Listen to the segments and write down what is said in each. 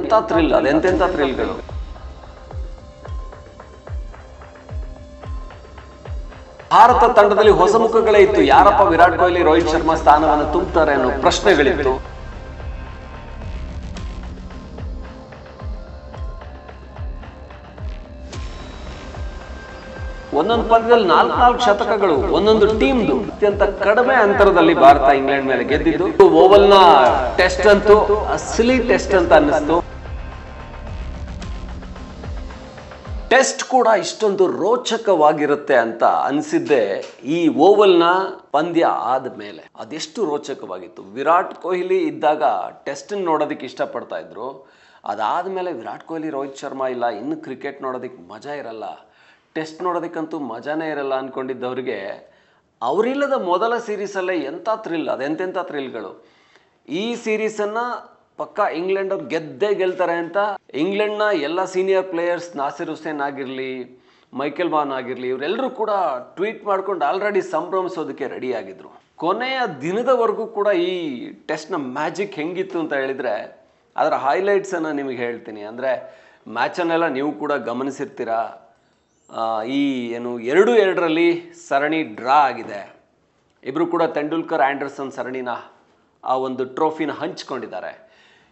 ಎಂತ ಥ್ರಿಲ್, ಅದೆಂತೆಂಥ ಥ್ರಿಲ್ಗಳು. ಭಾರತ ತಂಡದಲ್ಲಿ ಹೊಸ ಮುಖಗಳೇ ಇತ್ತು. ಯಾರಪ್ಪ ವಿರಾಟ್ ಕೊಹ್ಲಿ, ರೋಹಿತ್ ಶರ್ಮಾ ಸ್ಥಾನವನ್ನು ತುಂಬುತ್ತಾರೆ ಅನ್ನೋ ಪ್ರಶ್ನೆಗಳಿತ್ತು. ಒಂದೊಂದು ಪಂದ್ಯದಲ್ಲಿ 4 ಶತಕಗಳು ಒಂದೊಂದು ಟೀಮ್ದು. ಅತ್ಯಂತ ಕಡಿಮೆ ಅಂತರದಲ್ಲಿ ಭಾರತ ಇಂಗ್ಲೆಂಡ್ ಮೇಲೆ ಗೆದ್ದಿದ್ದು. ಓವಲ್ನ ಟೆಸ್ಟ್ ಅಂತೂ ಅಸಲಿ ಟೆಸ್ಟ್ ಅಂತ ಅನ್ನಿಸ್ತು. ಟೆಸ್ಟ್ ಕೂಡ ಇಷ್ಟೊಂದು ರೋಚಕವಾಗಿರುತ್ತೆ ಅಂತ ಅನಿಸಿದ್ದೆ ಈ ಓವಲ್ನ ಪಂದ್ಯ ಆದ್ಮೇಲೆ. ಅದೆಷ್ಟು ರೋಚಕವಾಗಿತ್ತು. ವಿರಾಟ್ ಕೊಹ್ಲಿ ಇದ್ದಾಗ ಟೆಸ್ಟ್ ನೋಡೋದಕ್ಕೆ ಇಷ್ಟಪಡ್ತಾ ಇದ್ರು. ಅದಾದ್ಮೇಲೆ ವಿರಾಟ್ ಕೊಹ್ಲಿ, ರೋಹಿತ್ ಶರ್ಮಾ ಇಲ್ಲ, ಇನ್ನು ಕ್ರಿಕೆಟ್ ನೋಡೋದಕ್ಕೆ ಮಜಾ ಇರಲ್ಲ, ಟೆಸ್ಟ್ ನೋಡೋದಕ್ಕಂತೂ ಮಜಾನೇ ಇರಲ್ಲ ಅಂದ್ಕೊಂಡಿದ್ದವ್ರಿಗೆ ಅವರಿಲ್ಲದ ಮೊದಲ ಸೀರೀಸಲ್ಲೇ ಎಂಥ ಥ್ರಿಲ್, ಅದೆಂತೆಂಥ ಥ್ರಿಲ್ಗಳು. ಈ ಸೀರೀಸನ್ನು ಪಕ್ಕ ಇಂಗ್ಲೆಂಡ್ ಅವ್ರು ಗೆದ್ದೇ ಗೆಲ್ತಾರೆ ಅಂತ ಇಂಗ್ಲೆಂಡ್ನ ಎಲ್ಲ ಸೀನಿಯರ್ ಪ್ಲೇಯರ್ಸ್, ನಾಸಿರ್ ಹುಸೇನ್ ಆಗಿರಲಿ, ಮೈಕೆಲ್ ವಾನ್ ಆಗಿರಲಿ, ಇವರೆಲ್ಲರೂ ಕೂಡ ಟ್ವೀಟ್ ಮಾಡ್ಕೊಂಡು ಆಲ್ರೆಡಿ ಸಂಭ್ರಮಿಸೋದಕ್ಕೆ ರೆಡಿ ಆಗಿದ್ರು. ಕೊನೆಯ ದಿನದವರೆಗೂ ಕೂಡ ಈ ಟೆಸ್ಟ್ನ ಮ್ಯಾಜಿಕ್ ಹೆಂಗಿತ್ತು ಅಂತ ಹೇಳಿದರೆ ಅದರ ಹೈಲೈಟ್ಸನ್ನು ನಿಮಗೆ ಹೇಳ್ತೀನಿ. ಅಂದರೆ ಮ್ಯಾಚನ್ನೆಲ್ಲ ನೀವು ಕೂಡ ಗಮನಿಸಿರ್ತೀರಾ. ಈ 2-2 ಸರಣಿ ಡ್ರಾ ಆಗಿದೆ. ಇಬ್ಬರು ಕೂಡ ತೆಂಡೂಲ್ಕರ್, ಆ್ಯಂಡರ್ಸನ್ ಸರಣಿನ ಆ ಒಂದು ಟ್ರೋಫಿನ ಹಂಚ್ಕೊಂಡಿದ್ದಾರೆ.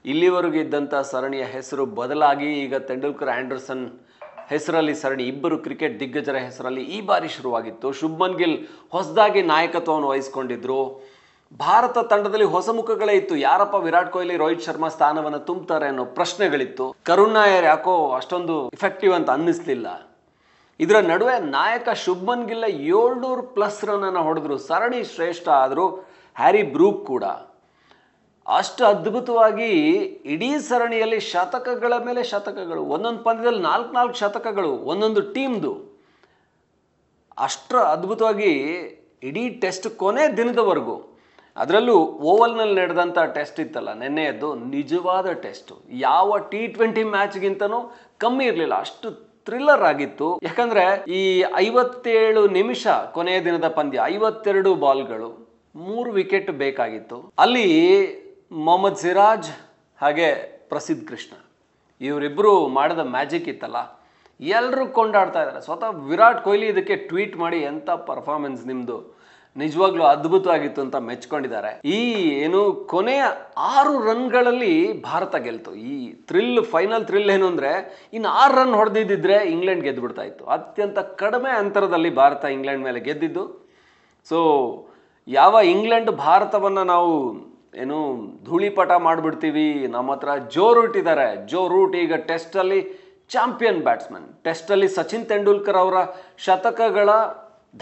ಇಲ್ಲಿವರೆಗೂ ಇದ್ದಂಥ ಸರಣಿಯ ಹೆಸರು ಬದಲಾಗಿ ಈಗ ತೆಂಡೂಲ್ಕರ್, ಆ್ಯಂಡರ್ಸನ್ ಹೆಸರಲ್ಲಿ ಸರಣಿ, ಇಬ್ಬರು ಕ್ರಿಕೆಟ್ ದಿಗ್ಗಜರ ಹೆಸರಲ್ಲಿ ಈ ಬಾರಿ ಶುರುವಾಗಿತ್ತು. ಶುಭ್ಮನ್ ಗಿಲ್ ಹೊಸದಾಗಿ ನಾಯಕತ್ವವನ್ನು ವಹಿಸ್ಕೊಂಡಿದ್ರು. ಭಾರತ ತಂಡದಲ್ಲಿ ಹೊಸ ಮುಖಗಳೇ ಇತ್ತು. ಯಾರಪ್ಪ ವಿರಾಟ್ ಕೊಹ್ಲಿ, ರೋಹಿತ್ ಶರ್ಮಾ ಸ್ಥಾನವನ್ನು ತುಂಬುತ್ತಾರೆ ಅನ್ನೋ ಪ್ರಶ್ನೆಗಳಿತ್ತು. ಕರುಣ್ ನಾಯರ್ ಯಾಕೋ ಅಷ್ಟೊಂದು ಇಫೆಕ್ಟಿವ್ ಅಂತ ಅನ್ನಿಸ್ಲಿಲ್ಲ. ಇದರ ನಡುವೆ ನಾಯಕ ಶುಭ್ಮನ್ ಗಿಲ್ 700+ ರನ್ನನ್ನು ಹೊಡೆದ್ರು. ಸರಣಿ ಶ್ರೇಷ್ಠ ಆದರೂ ಹ್ಯಾರಿ ಬ್ರೂಕ್ ಕೂಡ ಅಷ್ಟು ಅದ್ಭುತವಾಗಿ ಇಡೀ ಸರಣಿಯಲ್ಲಿ ಶತಕಗಳ ಮೇಲೆ ಶತಕಗಳು, ಒಂದೊಂದು ಪಂದ್ಯದಲ್ಲಿ 4 ಶತಕಗಳು ಒಂದೊಂದು ಟೀಮ್ದು. ಅಷ್ಟು ಅದ್ಭುತವಾಗಿ ಇಡೀ ಟೆಸ್ಟ್ ಕೊನೆ ದಿನದವರೆಗೂ, ಅದರಲ್ಲೂ ಓವಲ್ನಲ್ಲಿ ನಡೆದಂಥ ಟೆಸ್ಟ್ ಇತ್ತಲ್ಲ ನೆನ್ನೆಯದ್ದು, ನಿಜವಾದ ಟೆಸ್ಟು. ಯಾವ T20 ಮ್ಯಾಚ್ಗಿಂತನೂ ಕಮ್ಮಿ ಇರಲಿಲ್ಲ, ಅಷ್ಟು ಥ್ರಿಲ್ಲರ್ ಆಗಿತ್ತು. ಯಾಕಂದರೆ ಈ 57 ನಿಮಿಷ ಕೊನೆಯ ದಿನದ ಪಂದ್ಯ, 52 ಬಾಲ್ಗಳು, 3 ವಿಕೆಟ್ ಬೇಕಾಗಿತ್ತು. ಅಲ್ಲಿ ಮೊಹಮ್ಮದ್ ಸಿರಾಜ್ ಹಾಗೆ ಪ್ರಸಿದ್ಧ ಕೃಷ್ಣ ಇವರಿಬ್ಬರು ಮಾಡಿದ ಮ್ಯಾಜಿಕ್ ಇತ್ತಲ್ಲ, ಎಲ್ಲರೂ ಕೊಂಡಾಡ್ತಾ ಇದ್ದಾರೆ. ಸ್ವತಃ ವಿರಾಟ್ ಕೊಹ್ಲಿ ಇದಕ್ಕೆ ಟ್ವೀಟ್ ಮಾಡಿ ಎಂಥ ಪರ್ಫಾರ್ಮೆನ್ಸ್ ನಿಮ್ಮದು, ನಿಜವಾಗ್ಲೂ ಅದ್ಭುತವಾಗಿತ್ತು ಅಂತ ಮೆಚ್ಕೊಂಡಿದ್ದಾರೆ. ಈ ಕೊನೆಯ 6 ರನ್ಗಳಲ್ಲಿ ಭಾರತ ಗೆಲ್ತು. ಈ ಫೈನಲ್ ಥ್ರಿಲ್ ಏನು ಅಂದರೆ, ಇನ್ನು 6 ರನ್ ಹೊಡೆದಿದ್ದರೆ ಇಂಗ್ಲೆಂಡ್ ಗೆದ್ದು ಬಿಡ್ತಾ ಇತ್ತು. ಅತ್ಯಂತ ಕಡಿಮೆ ಅಂತರದಲ್ಲಿ ಭಾರತ ಇಂಗ್ಲೆಂಡ್ ಮೇಲೆ ಗೆದ್ದಿದ್ದು. ಸೊ ಯಾವ ಇಂಗ್ಲೆಂಡ್ ಭಾರತವನ್ನು ನಾವು ಧೂಳಿಪಟ ಮಾಡಿಬಿಡ್ತೀವಿ, ನಮ್ಮ ಹತ್ರ ಜೋ ರೂಟ್ ಇದ್ದಾರೆ. ಜೋ ರೂಟ್ ಈಗ ಟೆಸ್ಟಲ್ಲಿ ಚಾಂಪಿಯನ್ ಬ್ಯಾಟ್ಸ್ಮನ್. ಟೆಸ್ಟಲ್ಲಿ ಸಚಿನ್ ತೆಂಡೂಲ್ಕರ್ ಅವರ ಶತಕಗಳ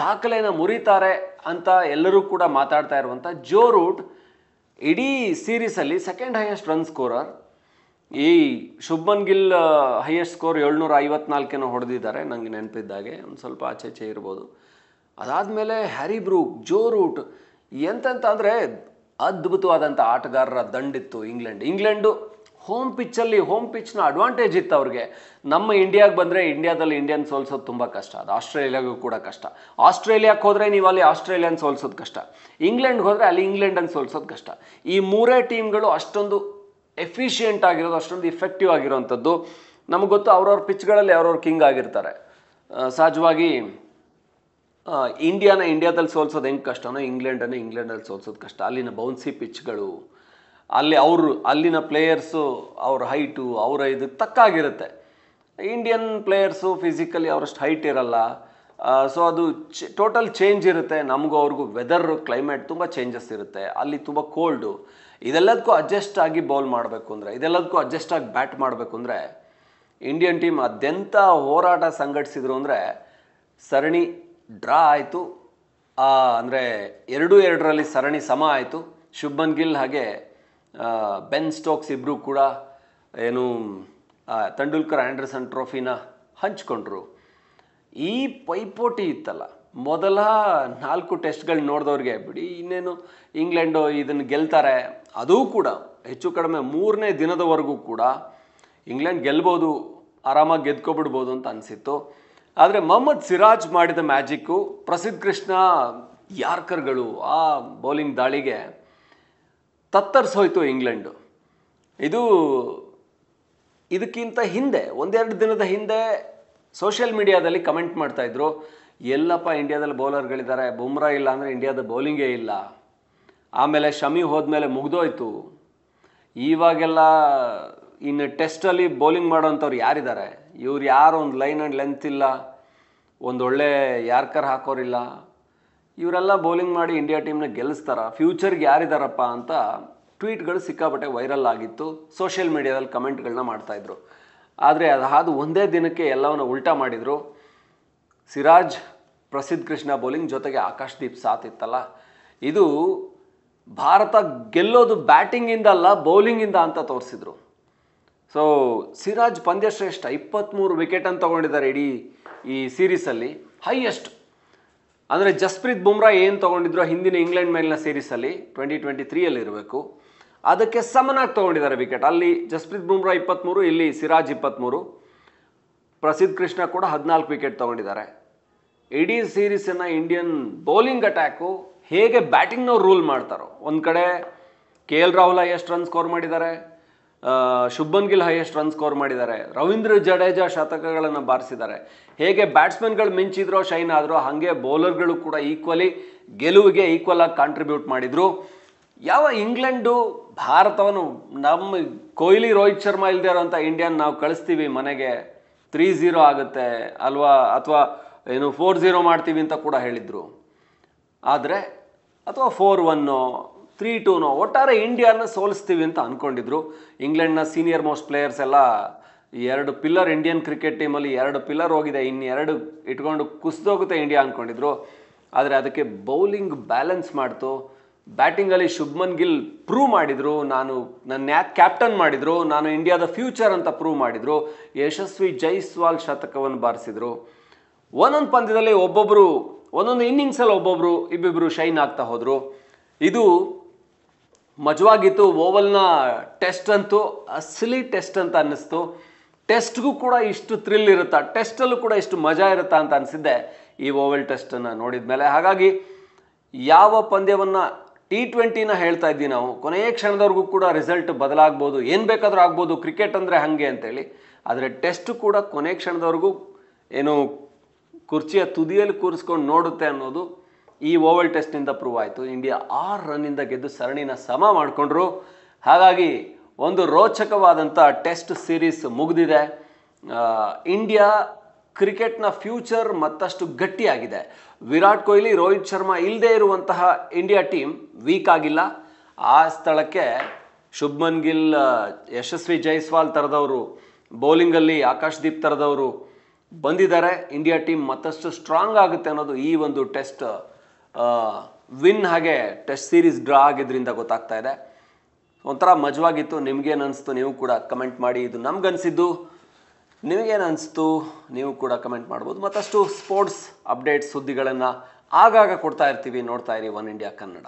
ದಾಖಲೆಯನ್ನು ಮುರಿತಾರೆ ಅಂತ ಎಲ್ಲರೂ ಕೂಡ ಮಾತಾಡ್ತಾ ಇರುವಂಥ ಜೋ ರೂಟ್ ಇಡೀ ಸೀರೀಸಲ್ಲಿ ಸೆಕೆಂಡ್ ಹೈಯೆಸ್ಟ್ ರನ್ ಸ್ಕೋರರ್. ಈ ಶುಭ್ಮನ್ ಗಿಲ್ ಹೈಯೆಸ್ಟ್ ಸ್ಕೋರ್ 754 ಹೊಡೆದಿದ್ದಾರೆ, ನನಗೆ ನೆನಪಿದ್ದಾಗೆ, ಒಂದು ಸ್ವಲ್ಪ ಆಚೆ ಇರ್ಬೋದು. ಅದಾದಮೇಲೆ ಹ್ಯಾರಿ ಬ್ರೂಕ್, ಜೋ ರೂಟ್, ಎಂತಂತ ಅಂದರೆ ಅದ್ಭುತವಾದಂಥ ಆಟಗಾರರ ದಂಡಿತ್ತು ಇಂಗ್ಲೆಂಡು. ಹೋಮ್ ಪಿಚ್ನ ಅಡ್ವಾಂಟೇಜ್ ಇತ್ತು ಅವ್ರಿಗೆ. ನಮ್ಮ ಇಂಡಿಯಾಗೆ ಬಂದರೆ ಇಂಡಿಯಾದಲ್ಲಿ ಇಂಡಿಯನ್ ಸೋಲ್ಸೋದು ತುಂಬ ಕಷ್ಟ, ಅದು ಆಸ್ಟ್ರೇಲಿಯಾಗೂ ಕೂಡ ಕಷ್ಟ. ಆಸ್ಟ್ರೇಲಿಯಾಕ್ಕೆ ಹೋದರೆ ನೀವು ಅಲ್ಲಿ ಆಸ್ಟ್ರೇಲಿಯನ್ ಸೋಲ್ಸೋದು ಕಷ್ಟ, ಇಂಗ್ಲೆಂಡ್ಗೆ ಹೋದರೆ ಅಲ್ಲಿ ಇಂಗ್ಲೆಂಡನ್ನು ಸೋಲ್ಸೋದು ಕಷ್ಟ. ಈ 3 ಟೀಮ್ಗಳು ಅಷ್ಟೊಂದು ಎಫಿಷಿಯೆಂಟ್ ಆಗಿರೋದು, ಅಷ್ಟೊಂದು ಇಫೆಕ್ಟಿವ್ ಆಗಿರೋವಂಥದ್ದು ನಮಗೆ ಗೊತ್ತು. ಅವ್ರವ್ರ ಪಿಚ್ಗಳಲ್ಲಿ ಅವ್ರವ್ರ ಕಿಂಗ್ ಆಗಿರ್ತಾರೆ. ಸಹಜವಾಗಿ ಇಂಡಿಯಾದಲ್ಲಿ ಸೋಲ್ಸೋದು ಹೆಂಗೆ ಕಷ್ಟನೋ ಇಂಗ್ಲೆಂಡಲ್ಲಿ ಸೋಲ್ಸೋದು ಕಷ್ಟ. ಅಲ್ಲಿನ ಬೌನ್ಸಿ ಪಿಚ್ಗಳು, ಅಲ್ಲಿನ ಪ್ಲೇಯರ್ಸು ಅವ್ರ ಹೈಟು ಅವರ ಇದಕ್ಕೆ ತಕ್ಕಾಗಿರುತ್ತೆ. ಇಂಡಿಯನ್ ಪ್ಲೇಯರ್ಸು ಫಿಸಿಕಲಿ ಅವರಷ್ಟು ಹೈಟ್ ಇರಲ್ಲ. ಸೊ ಅದು ಟೋಟಲ್ ಚೇಂಜ್ ಇರುತ್ತೆ. ನಮಗೂ ಅವ್ರಿಗೂ ವೆದರ್, ಕ್ಲೈಮೇಟ್ ತುಂಬ ಚೇಂಜಸ್ ಇರುತ್ತೆ. ಅಲ್ಲಿ ತುಂಬ ಕೋಲ್ಡು. ಇದೆಲ್ಲದಕ್ಕೂ ಅಡ್ಜಸ್ಟ್ ಆಗಿ ಬೌಲ್ ಮಾಡಬೇಕು ಅಂದರೆ, ಇದೆಲ್ಲದಕ್ಕೂ ಅಡ್ಜಸ್ಟ್ ಆಗಿ ಬ್ಯಾಟ್ ಮಾಡಬೇಕು ಅಂದರೆ ಇಂಡಿಯನ್ ಟೀಮ್ ಅದೆಂಥ ಹೋರಾಟ ಸಂಘಟಿಸಿದ್ರು ಅಂದರೆ ಸರಣಿ ಡ್ರಾ ಆಯಿತು. ಅಂದರೆ 2-2 ಸರಣಿ ಸಮ ಆಯಿತು. ಶುಭ್ಮನ್ ಗಿಲ್ ಹಾಗೆ ಬೆನ್ ಸ್ಟೋಕ್ಸ್ ಇಬ್ಬರು ಕೂಡ ತೆಂಡೂಲ್ಕರ್, ಆ್ಯಂಡರ್ಸನ್ ಟ್ರೋಫಿನ ಹಂಚ್ಕೊಂಡ್ರು. ಈ ಪೈಪೋಟಿ ಇತ್ತಲ್ಲ, ಮೊದಲ 4 ಟೆಸ್ಟ್ಗಳು ನೋಡಿದವ್ರಿಗೆ ಬಿಡಿ, ಇನ್ನೇನು ಇಂಗ್ಲೆಂಡು ಇದನ್ನು ಗೆಲ್ತಾರೆ, ಅದೂ ಕೂಡ ಹೆಚ್ಚು ಕಡಿಮೆ 3ನೇ ದಿನದವರೆಗೂ ಕೂಡ ಇಂಗ್ಲೆಂಡ್ ಗೆಲ್ಬೋದು, ಆರಾಮಾಗಿ ಗೆದ್ಕೊಬಿಡ್ಬೋದು ಅಂತ ಅನಿಸಿತ್ತು. ಆದರೆ ಮೊಹಮ್ಮದ್ ಸಿರಾಜ್ ಮಾಡಿದ ಮ್ಯಾಜಿಕ್ಕು, ಪ್ರಸಿದ್ಧ ಕೃಷ್ಣ ಯಾರ್ಕರ್ಗಳು, ಆ ಬೌಲಿಂಗ್ ದಾಳಿಗೆ ತತ್ತರಿಸೋಯ್ತು ಇಂಗ್ಲೆಂಡು. ಇದು ಇದಕ್ಕಿಂತ ಹಿಂದೆ ಒಂದೆರಡು ದಿನದ ಹಿಂದೆ ಸೋಷಿಯಲ್ ಮೀಡಿಯಾದಲ್ಲಿ ಕಮೆಂಟ್ ಮಾಡ್ತಾಯಿದ್ರು, ಎಲ್ಲಪ್ಪ ಇಂಡಿಯಾದಲ್ಲಿ ಬೌಲರ್ಗಳಿದ್ದಾರೆ, ಬುಮ್ರಾ ಇಲ್ಲ ಅಂದರೆ ಇಂಡಿಯಾದ ಬೌಲಿಂಗೇ ಇಲ್ಲ, ಆಮೇಲೆ ಶಮಿ ಹೋದ್ಮೇಲೆ ಮುಗ್ದೋಯ್ತು, ಇವಾಗೆಲ್ಲ ಇನ್ನು ಟೆಸ್ಟಲ್ಲಿ ಬೌಲಿಂಗ್ ಮಾಡೋಂಥವ್ರು ಯಾರಿದ್ದಾರೆ, ಇವ್ರು ಯಾರು ಒಂದು ಲೈನ್ ಆ್ಯಂಡ್ ಲೆಂತ್ ಇಲ್ಲ, ಒಂದೊಳ್ಳೆ ಯಾರ್ಕರ್ ಹಾಕೋರಿಲ್ಲ, ಇವರೆಲ್ಲ ಬೌಲಿಂಗ್ ಮಾಡಿ ಇಂಡಿಯಾ ಟೀಮ್ನ ಗೆಲ್ಲಿಸ್ತಾರ, ಫ್ಯೂಚರ್ಗೆ ಯಾರಿದ್ದಾರಪ್ಪ ಅಂತ ಟ್ವೀಟ್ಗಳು ಸಿಕ್ಕಾಪಟ್ಟೆ ವೈರಲ್ ಆಗಿತ್ತು. ಸೋಷಿಯಲ್ ಮೀಡಿಯಾದಲ್ಲಿ ಕಮೆಂಟ್ಗಳನ್ನ ಮಾಡ್ತಾಯಿದ್ರು. ಆದರೆ ಅದಾದ ಒಂದೇ ದಿನಕ್ಕೆ ಎಲ್ಲವನ್ನು ಉಲ್ಟಾ ಮಾಡಿದರು. ಸಿರಾಜ್, ಪ್ರಸಿದ್ಧ ಕೃಷ್ಣ ಬೌಲಿಂಗ್ ಜೊತೆಗೆ ಆಕಾಶ್ದೀಪ್ ಸಾಥ್ ಇತ್ತಲ್ಲ, ಇದು ಭಾರತ ಗೆಲ್ಲೋದು ಬ್ಯಾಟಿಂಗಿಂದ ಅಲ್ಲ ಬೌಲಿಂಗಿಂದ ಅಂತ ತೋರಿಸಿದ್ರು. ಸೊ ಸಿರಾಜ್ ಪಂದ್ಯಶ್ರೇಷ್ಠ 23 ವಿಕೆಟನ್ನು ತೊಗೊಂಡಿದ್ದಾರೆ ಇಡೀ ಈ ಸೀರೀಸಲ್ಲಿ, ಹೈಯೆಸ್ಟ್. ಅಂದರೆ ಜಸ್ಪ್ರೀತ್ ಬುಮ್ರಾ ಏನು ತೊಗೊಂಡಿದ್ರು ಹಿಂದಿನ ಇಂಗ್ಲೆಂಡ್ ಮೇಲಿನ ಸೀರೀಸಲ್ಲಿ 2023 ಇರಬೇಕು, ಅದಕ್ಕೆ ಸಮನಾಗಿ ತೊಗೊಂಡಿದ್ದಾರೆ ವಿಕೆಟ್. ಅಲ್ಲಿ ಜಸ್ಪ್ರೀತ್ ಬುಮ್ರಾ 23, ಇಲ್ಲಿ ಸಿರಾಜ್ 23, ಪ್ರಸಿದ್ಧ ಕೃಷ್ಣ ಕೂಡ 14 ವಿಕೆಟ್ ತೊಗೊಂಡಿದ್ದಾರೆ. ಇಡೀ ಸೀರೀಸನ್ನು ಇಂಡಿಯನ್ ಬೌಲಿಂಗ್ ಅಟ್ಯಾಕು ಹೇಗೆ ಬ್ಯಾಟಿಂಗ್ನವ್ರು ರೂಲ್ ಮಾಡ್ತಾರೋ, ಒಂದು ಕಡೆ KL Rahul highest run score ಮಾಡಿದ್ದಾರೆ, Shubman Gill highest run score ಮಾಡಿದ್ದಾರೆ, ರವೀಂದ್ರ ಜಡೇಜಾ ಶತಕಗಳನ್ನು ಬಾರಿಸಿದ್ದಾರೆ. ಹೇಗೆ ಬ್ಯಾಟ್ಸ್ಮನ್ಗಳು ಮಿಂಚಿದ್ರೋ ಶೈನ್ ಆದರೂ ಹಾಗೆ ಬೌಲರ್ಗಳು ಕೂಡ ಈಕ್ವಲಿ ಗೆಲುವಿಗೆ ಈಕ್ವಲ್ ಆಗಿ ಕಾಂಟ್ರಿಬ್ಯೂಟ್ ಮಾಡಿದರು. ಯಾವ ಇಂಗ್ಲೆಂಡು ಭಾರತವನ್ನು ನಮ್ಮ ಕೊಹ್ಲಿ ರೋಹಿತ್ ಶರ್ಮಾ ಇಲ್ಲದೆ ಇರೋಂಥ ಇಂಡಿಯನ್ ನಾವು ಕಳಿಸ್ತೀವಿ ಮನೆಗೆ 3-0 ಆಗುತ್ತೆ ಅಲ್ವಾ, ಅಥವಾ ಏನು 4-0 ಮಾಡ್ತೀವಿ ಅಂತ ಕೂಡ ಹೇಳಿದರು. ಆದರೆ ಅಥವಾ 4-1 3-2 ಒಟ್ಟಾರೆ ಇಂಡಿಯಾನ ಸೋಲಿಸ್ತೀವಿ ಅಂತ ಅಂದ್ಕೊಂಡಿದ್ರು. ಇಂಗ್ಲೆಂಡ್ನ ಸೀನಿಯರ್ ಮೋಸ್ಟ್ ಪ್ಲೇಯರ್ಸ್ ಎಲ್ಲ 2 ಪಿಲ್ಲರ್ ಇಂಡಿಯನ್ ಕ್ರಿಕೆಟ್ ಟೀಮಲ್ಲಿ 2 ಪಿಲ್ಲರ್ ಹೋಗಿದೆ, ಇನ್ನು 2 ಇಟ್ಕೊಂಡು ಕುಸಿದೋಗುತ್ತೆ ಇಂಡಿಯಾ ಅಂದ್ಕೊಂಡಿದ್ರು. ಆದರೆ ಅದಕ್ಕೆ ಬೌಲಿಂಗ್ ಬ್ಯಾಲೆನ್ಸ್ ಮಾಡ್ತು. ಬ್ಯಾಟಿಂಗಲ್ಲಿ ಶುಭ್ಮನ್ ಗಿಲ್ ಪ್ರೂವ್ ಮಾಡಿದರು, ನನ್ನ ಯಾಕೆ ಕ್ಯಾಪ್ಟನ್ ಮಾಡಿದರು, ನಾನು ಇಂಡಿಯಾದ ಫ್ಯೂಚರ್ ಅಂತ ಪ್ರೂವ್ ಮಾಡಿದರು. ಯಶಸ್ವಿ ಜೈಸ್ವಾಲ್ ಶತಕವನ್ನು ಬಾರಿಸಿದರು. ಒಂದೊಂದು ಪಂದ್ಯದಲ್ಲಿ ಒಬ್ಬೊಬ್ಬರು, ಒಂದೊಂದು ಇನ್ನಿಂಗ್ಸಲ್ಲಿ ಒಬ್ಬೊಬ್ಬರು ಇಬ್ಬಿಬ್ಬರು ಶೈನ್ ಆಗ್ತಾ ಹೋದರು. ಇದು ಮಜವಾಗಿತ್ತು. ಓವಲ್ನ ಟೆಸ್ಟ್ ಅಂತೂ ಅಸಲಿ ಟೆಸ್ಟ್ ಅಂತ ಅನ್ನಿಸ್ತು. ಟೆಸ್ಟ್ಗೂ ಕೂಡ ಇಷ್ಟು ಥ್ರಿಲ್ ಇರುತ್ತಾ, ಟೆಸ್ಟಲ್ಲೂ ಕೂಡ ಇಷ್ಟು ಮಜಾ ಇರುತ್ತಾ ಅಂತ ಅನಿಸಿದ್ದೆ ಈ ಓವಲ್ ಟೆಸ್ಟನ್ನು ನೋಡಿದ ಮೇಲೆ. ಹಾಗಾಗಿ ಯಾವ ಪಂದ್ಯವನ್ನು T20ನ ಹೇಳ್ತಾ ಇದ್ವಿ ನಾವು, ಕೊನೆಯ ಕ್ಷಣದವರೆಗೂ ಕೂಡ ರಿಸಲ್ಟ್ ಬದಲಾಗ್ಬೋದು, ಏನು ಬೇಕಾದರೂ ಆಗ್ಬೋದು, ಕ್ರಿಕೆಟ್ ಅಂದರೆ ಹಾಗೆ ಅಂತೇಳಿ. ಆದರೆ ಟೆಸ್ಟ್ ಕೂಡ ಕೊನೆಯ ಕ್ಷಣದವರೆಗೂ ಏನು ಕುರ್ಚಿಯ ತುದಿಯಲ್ಲಿ ಕೂರಿಸ್ಕೊಂಡು ನೋಡುತ್ತೆ ಅನ್ನೋದು ಈ ಓವಲ್ ಟೆಸ್ಟ್ನಿಂದ ಪ್ರೂವ್ ಆಯಿತು. ಇಂಡಿಯಾ 6 ರನ್ನಿಂದ ಗೆದ್ದು ಸರಣಿನ ಸಮ ಮಾಡಿಕೊಂಡ್ರು. ಹಾಗಾಗಿ ಒಂದು ರೋಚಕವಾದಂಥ ಟೆಸ್ಟ್ ಸೀರೀಸ್ ಮುಗಿದಿದೆ. ಇಂಡಿಯಾ ಕ್ರಿಕೆಟ್ನ ಫ್ಯೂಚರ್ ಮತ್ತಷ್ಟು ಗಟ್ಟಿಯಾಗಿದೆ. ವಿರಾಟ್ ಕೊಹ್ಲಿ, ರೋಹಿತ್ ಶರ್ಮಾ ಇಲ್ಲದೆ ಇರುವಂತಹ ಇಂಡಿಯಾ ಟೀಮ್ ವೀಕ್ ಆಗಿಲ್ಲ. ಆ ಸ್ಥಳಕ್ಕೆ ಶುಭ್ಮನ್ ಗಿಲ್, ಯಶಸ್ವಿ ಜೈಸ್ವಾಲ್ ಥರದವರು, ಬೌಲಿಂಗಲ್ಲಿ ಆಕಾಶ್ದೀಪ್ ಥರದವರು ಬಂದಿದ್ದಾರೆ. ಇಂಡಿಯಾ ಟೀಮ್ ಮತ್ತಷ್ಟು ಸ್ಟ್ರಾಂಗ್ ಆಗುತ್ತೆ ಅನ್ನೋದು ಈ ಒಂದು ಟೆಸ್ಟ್ ವಿನ್ ಹಾಗೆ ಟೆಸ್ಟ್ ಸೀರೀಸ್ ಡ್ರಾ ಆಗಿದ್ದರಿಂದ ಗೊತ್ತಾಗ್ತಾ ಇದೆ. ಒಂಥರ ಮಜವಾಗಿತ್ತು. ನಿಮ್ಗೇನು ಅನಿಸ್ತು ನೀವು ಕೂಡ ಕಮೆಂಟ್ ಮಾಡಿ. ಇದು ನಮ್ಗನ್ಸಿದ್ದು, ನಿಮಗೇನು ಅನಿಸ್ತು ನೀವು ಕೂಡ ಕಮೆಂಟ್ ಮಾಡ್ಬೋದು. ಮತ್ತಷ್ಟು ಸ್ಪೋರ್ಟ್ಸ್ ಅಪ್ಡೇಟ್ಸ್ ಸುದ್ದಿಗಳನ್ನು ಆಗಾಗ ಕೊಡ್ತಾ ಇರ್ತೀವಿ. ನೋಡ್ತಾ ಇರಿ ಒನ್ ಇಂಡಿಯಾ ಕನ್ನಡ.